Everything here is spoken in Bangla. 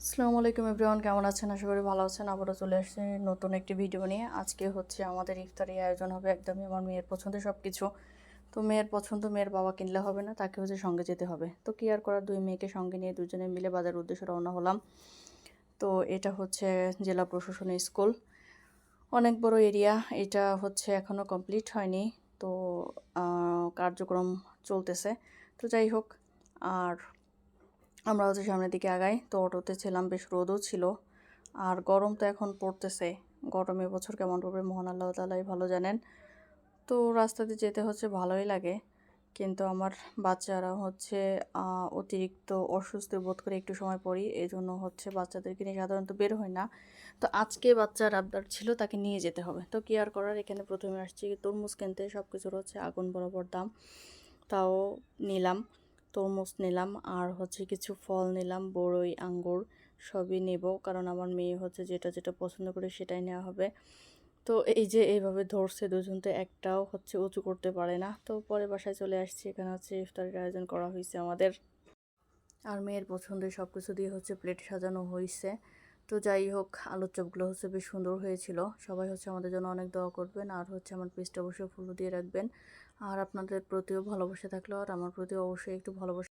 আসসালামু আলাইকুম এভরিওয়ান, কেমন আছেন? আশা করি ভালো আছেন। আবারও চলে আসছি নতুন একটি ভিডিও নিয়ে। আজকে হচ্ছে আমাদের ইফতারি আয়োজন হবে একদমই আমার মেয়ের পছন্দের সব কিছু। তো মেয়ের পছন্দ, মেয়ের বাবা কিনলে হবে না, তাকে হচ্ছে সঙ্গে যেতে হবে। তো কি আর করার, দুই মেয়েকে সঙ্গে নিয়ে দুজনে মিলে বাজারের উদ্দেশ্যে রওনা হলাম। তো এটা হচ্ছে জেলা প্রশাসনের স্কুল, অনেক বড় এরিয়া। এটা হচ্ছে এখনও কমপ্লিট হয়নি, তো কার্যক্রম চলতেছে। তো যাই হোক, আর আমরা হচ্ছে সামনের দিকে আগাই। তো অটোতে ছিলাম, বেশ রোদও ছিল, আর গরম তো এখন পড়তেছে। গরম এবছর কেমন পড়বে মহান আল্লাহ তাআলাই ভালো জানেন। তো রাস্তাতে যেতে হচ্ছে ভালোই লাগে, কিন্তু আমার বাচ্চারা হচ্ছে অতিরিক্ত অসুস্থ বোধ করে একটু সময় পরই, এই জন্য হচ্ছে বাচ্চাদেরকে নিয়ে সাধারণত বের হয় না। তো আজকে বাচ্চার আবদার ছিল, তাকে নিয়ে যেতে হবে। তো কি আর করার, এখানে প্রথমে আসছি তরমুজ কিনতে। সব কিছুর হচ্ছে আগুন বরাবর দাম, তাও নিলাম। তরমুজ নিলাম, আর হচ্ছে কিছু ফল নিলাম, বড়ই, আঙ্গুর সবই নেব, কারণ আমার মেয়ে হচ্ছে যেটা যেটা পছন্দ করে সেটাই নেওয়া হবে। তো এই যে এইভাবে ধরছে দুজন, তো একটাও হচ্ছে উঁচু করতে পারে না। তো পরে বাসায় চলে আসছি, এখানে হচ্ছে ইফতারের আয়োজন করা হয়েছে আমাদের, আর মেয়ের পছন্দের সব কিছু দিয়ে হচ্ছে প্লেট সাজানো হয়েছে। তো যাই হোক, আলুর চপগুলো হচ্ছে বেশ সুন্দর হয়েছিল। সবাই হচ্ছে আমাদের জন্য অনেক দোয়া করবেন, আর হচ্ছে আমার পেজটা অবশ্যই ফলো দিয়ে রাখবেন। আর আপনাদের প্রতিও ভালোবাসা থাকলো, আর আমার প্রতিও অবশ্যই একটু ভালোবাসা